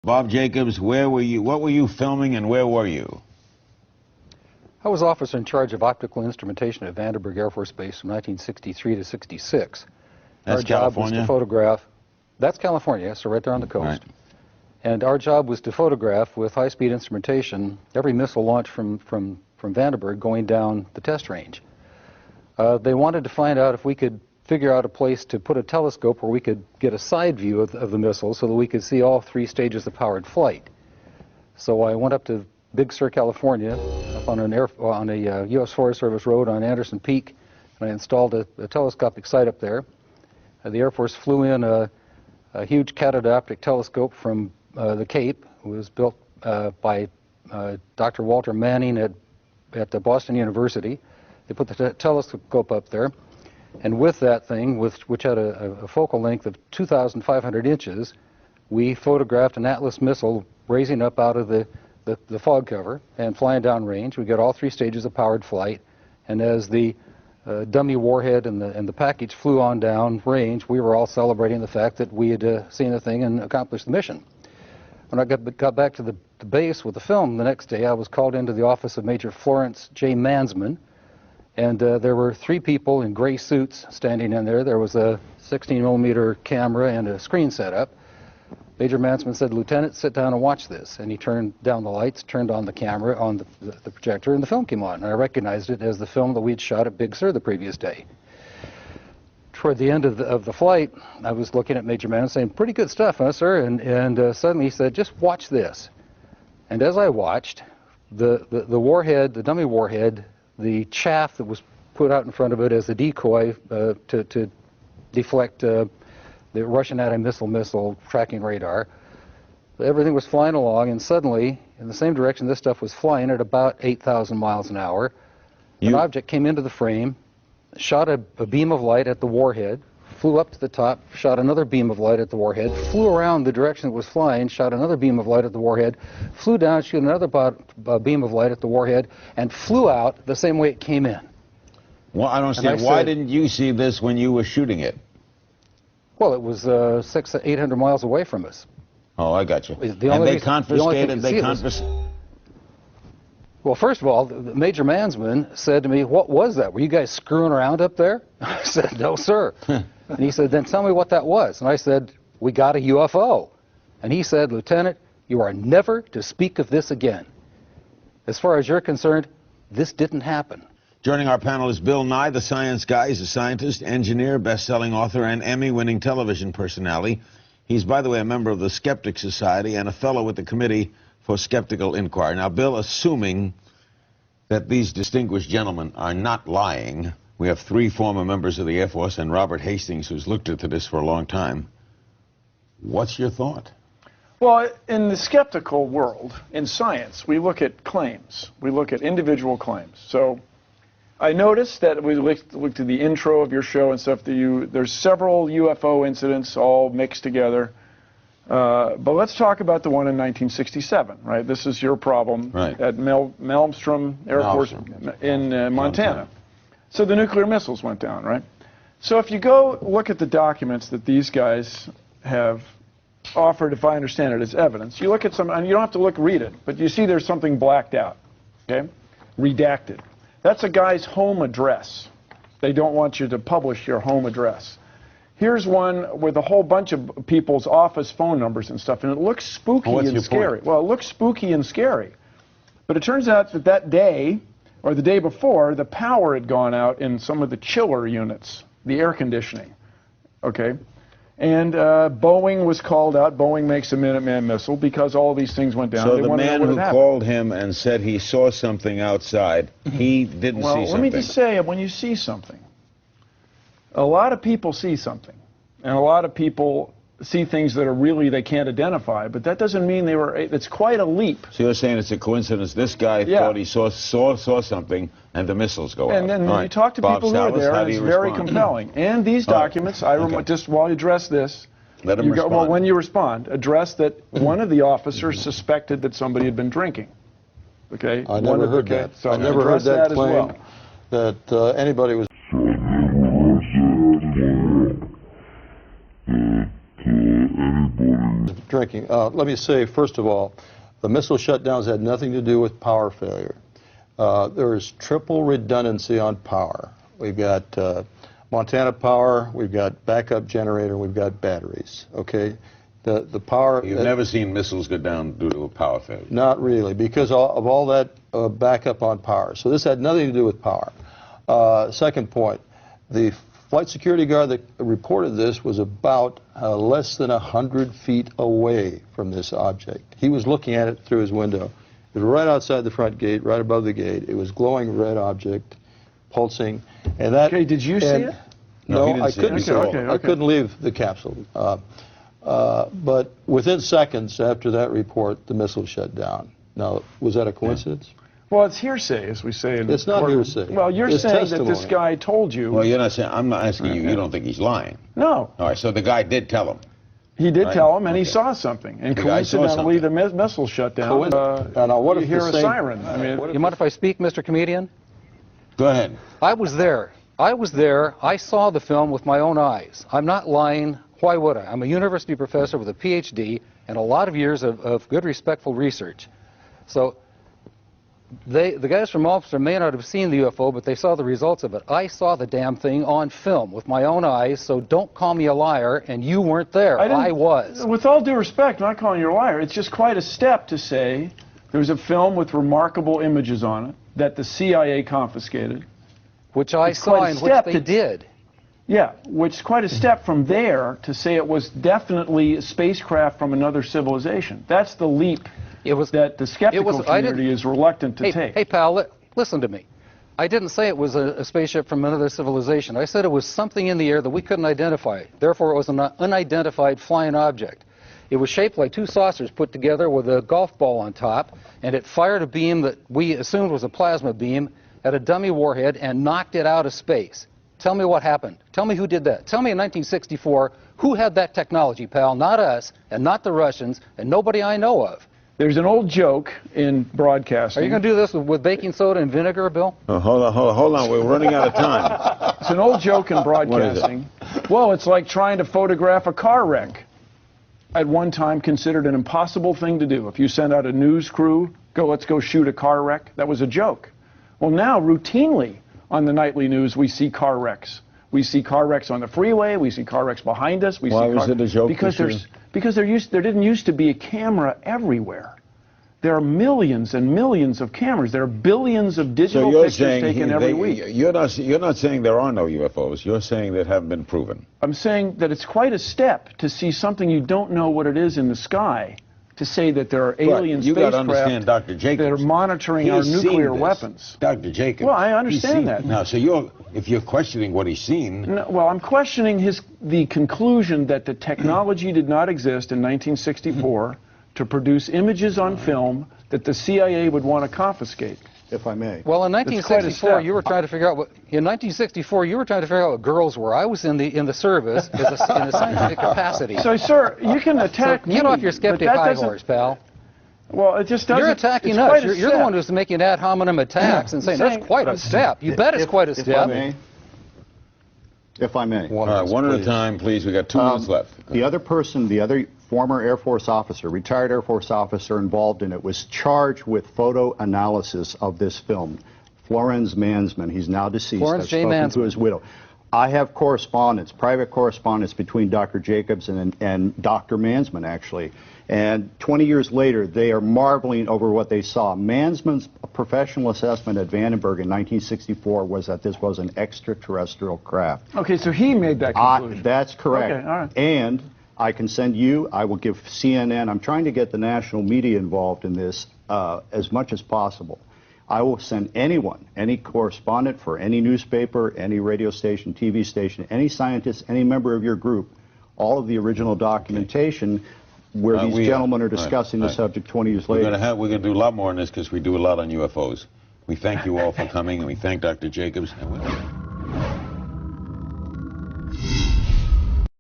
Bob Jacobs, where were you? What were you filming, and where were you? I was officer in charge of optical instrumentation at Vandenberg Air Force Base from 1963 to 66. That's our job California? was to photograph. That's California, so right there on the coast. Right. And our job was to photograph with high-speed instrumentation every missile launch from Vandenberg going down the test range. They wanted to find out if we could figure out a place to put a telescope where we could get a side view of the missile so that we could see all three stages of powered flight. So I went up to Big Sur, California, up on a U.S. Forest Service road on Anderson Peak, and I installed a telescopic sight up there. The Air Force flew in a huge catadioptric telescope from the Cape. It was built by Dr. Walter Manning at the Boston University. They put the telescope up there, and with that thing, which had a focal length of 2,500 inches, we photographed an Atlas missile raising up out of the fog cover and flying downrange. We got all three stages of powered flight, and as the dummy warhead and the package flew on down range, we were all celebrating the fact that we had seen the thing and accomplished the mission. When I got back to the base with the film the next day, I was called into the office of Major Florence J. Mansman, and there were three people in gray suits standing in there. There was a 16-millimeter camera and a screen set up. Major Mansman said, "Lieutenant, sit down and watch this." And he turned down the lights, turned on the camera on the projector, and the film came on. And I recognized it as the film that we'd shot at Big Sur the previous day. Toward the end of the flight, I was looking at Major Mansman saying, "Pretty good stuff, huh, sir?" And suddenly he said, "Just watch this." And as I watched, the warhead, the dummy warhead, the chaff that was put out in front of it as a decoy to deflect the Russian anti-missile tracking radar. Everything was flying along, and suddenly, in the same direction this stuff was flying at about 8,000 miles an hour, an object came into the frame, shot a beam of light at the warhead, flew up to the top, shot another beam of light at the warhead, flew around the direction it was flying, shot another beam of light at the warhead, flew down, shot another beam of light at the warhead, and flew out the same way it came in. Well, I don't understand. Why didn't you see this when you were shooting it? Well, it was 600 to 800 miles away from us. Oh, I got you. And they confiscated. Well, first of all, Major Mansman said to me, "What was that? Were you guys screwing around up there?" I said, "No, sir." And he said, "Then tell me what that was." And I said, "We got a UFO." And he said, "Lieutenant, you are never to speak of this again. As far as you're concerned, this didn't happen." Joining our panel is Bill Nye, the Science Guy. He's a scientist, engineer, best-selling author, and Emmy-winning television personality. He's, by the way, a member of the Skeptic Society and a fellow with the Committee for Skeptical Inquiry. Now, Bill, assuming that these distinguished gentlemen are not lying, we have three former members of the Air Force and Robert Hastings, who's looked into this for a long time. What's your thought? Well, in the skeptical world, in science, we look at claims. We look at individual claims. So I noticed that we looked at the intro of your show and stuff. There's several UFO incidents all mixed together. But let's talk about the one in 1967, right? This is your problem at Malmstrom Air Force in Montana. So the nuclear missiles went down, right? So if you go look at the documents that these guys have offered, if I understand it, as evidence, you look at some, and you don't have to read it, but you see there's something blacked out, okay? Redacted. That's a guy's home address. They don't want you to publish your home address. Here's one with a whole bunch of people's office phone numbers and stuff, and it looks spooky and scary. Well, it looks spooky and scary. But it turns out that that day, or the day before, the power had gone out in some of the chiller units, the air conditioning, okay? And Boeing was called out. Boeing makes a Minuteman missile because all these things went down. So the man who called him and said he saw something outside, he didn't see something. Well, let me just say, when you see something, a lot of people see something, and a lot of people see things that are really they can't identify, but that doesn't mean they were. It's quite a leap. So you're saying it's a coincidence? This guy thought he saw something, and the missiles go out. And then you talk to people who are there, and it's very compelling. And these documents, just while you address this, let him respond. Well, when you respond, address that one of the officers suspected that somebody had been drinking. Okay. I never heard that. So I never heard that claim that anybody was. Anybody Drinking. Let me say, first of all, the missile shutdowns had nothing to do with power failure. There is triple redundancy on power. We've got Montana Power, we've got backup generator, we've got batteries. Okay, the power. You've never seen missiles go down due to a power failure. Not really, because of all that backup on power. So this had nothing to do with power. Second point, the flight security guard that reported this was about less than 100 feet away from this object. He was looking at it through his window. It was right outside the front gate, right above the gate. It was glowing red object, pulsing, and that. Okay, did you see it? No, I couldn't see it. I couldn't leave the capsule. But within seconds after that report, the missile shut down. Now, was that a coincidence? Well, it's hearsay, as we say in It's not court. hearsay. Well, you're It's saying that this testimony. guy told you. Well, you're not saying. I'm not asking you. You don't think he's lying. No. All right. So the guy did tell him. He did Right. tell him, and he Okay. saw something. And The guy saw coincidentally, the something. missile shut down. Now, what you if hear the a same- siren. I mean, You mind if I speak, Mr. Comedian? Go ahead. I was there. I was there. I saw the film with my own eyes. I'm not lying. Why would I? I'm a university professor with a PhD and a lot of years of good, respectful research. So the guys from Ulster may not have seen the UFO, but they saw the results of it. I saw the damn thing on film with my own eyes, so don't call me a liar, and you weren't there. didn't- I was. With all due respect, I'm not calling you a liar. It's just quite a step to say there's a film with remarkable images on it that the CIA confiscated. Which I It's saw quite a and which step they to- did. Yeah, which is quite a step from there to say it was definitely a spacecraft from another civilization. That's the leap It was that the skeptical I didn't- community is reluctant to Hey, take. hey, pal, listen to me. I didn't say it was a spaceship from another civilization. I said it was something in the air that we couldn't identify. Therefore, it was an unidentified flying object. It was shaped like two saucers put together with a golf ball on top, and it fired a beam that we assumed was a plasma beam at a dummy warhead and knocked it out of space. Tell me what happened. Tell me who did that. Tell me in 1964 who had that technology, pal. Not us, and not the Russians, and nobody I know of. There's an old joke in broadcasting. Are you going to do this with baking soda and vinegar, Bill? Oh, hold on. We're running out of time. It's an old joke in broadcasting. Well, it's like trying to photograph a car wreck. At one time considered an impossible thing to do. If you send out a news crew, let's go shoot a car wreck, that was a joke. Well, now routinely on the nightly news we see car wrecks. We see car wrecks on the freeway, we see car wrecks behind us. Why was it a joke Because this there didn't used to be a camera everywhere. There are millions and millions of cameras. There are billions of digital pictures taken every week. You're not saying there are no UFOs. You're saying that haven't been proven. I'm saying that it's quite a step to see something you don't know what it is in the sky, to say that there are alien you got to spacecraft understand, Dr. Jacobs, that are monitoring our he's seen nuclear this. weapons. Dr. Jacobs. Well, I he's understand seen that. it. Now, so if you're questioning what he's seen, No, well, I'm questioning the conclusion that the technology did not exist in 1964 to produce images on film that the CIA would want to confiscate. If I may. Well, in quite a 1964, step. you were trying to figure out what girls were. I was in the service in a scientific capacity. So, sir, you can So attack me. get off your but skeptic that high doesn't- horse, pal. Well, it just doesn't. You're attacking it's us. quite a You're the step. one who's making ad hominem attacks and saying saying- that's quite a step. You bet it's quite a If I step. may. If I may. all right, one at a time, please. We got 2 minutes left. The other person, the other former Air Force officer, retired Air Force officer involved in it, was charged with photo analysis of this film. Florence Mansman. He's now deceased. Florence I've J. spoken to Mansman. his widow. I have correspondence, private correspondence between Dr. Jacobs and Dr. Mansman, actually. And 20 years later, they are marveling over what they saw. Mansman's professional assessment at Vandenberg in 1964 was that this was an extraterrestrial craft. Okay, so he made that conclusion. That's correct. Okay, all right. And I can send you, I will give CNN, I'm trying to get the national media involved in this as much as possible. I will send anyone, any correspondent for any newspaper, any radio station, TV station, any scientist, any member of your group, all of the original documentation where these gentlemen are discussing the subject 20 years later. We're going to do a lot more on this because we do a lot on UFOs. We thank you all for coming, and we thank Dr. Jacobs. And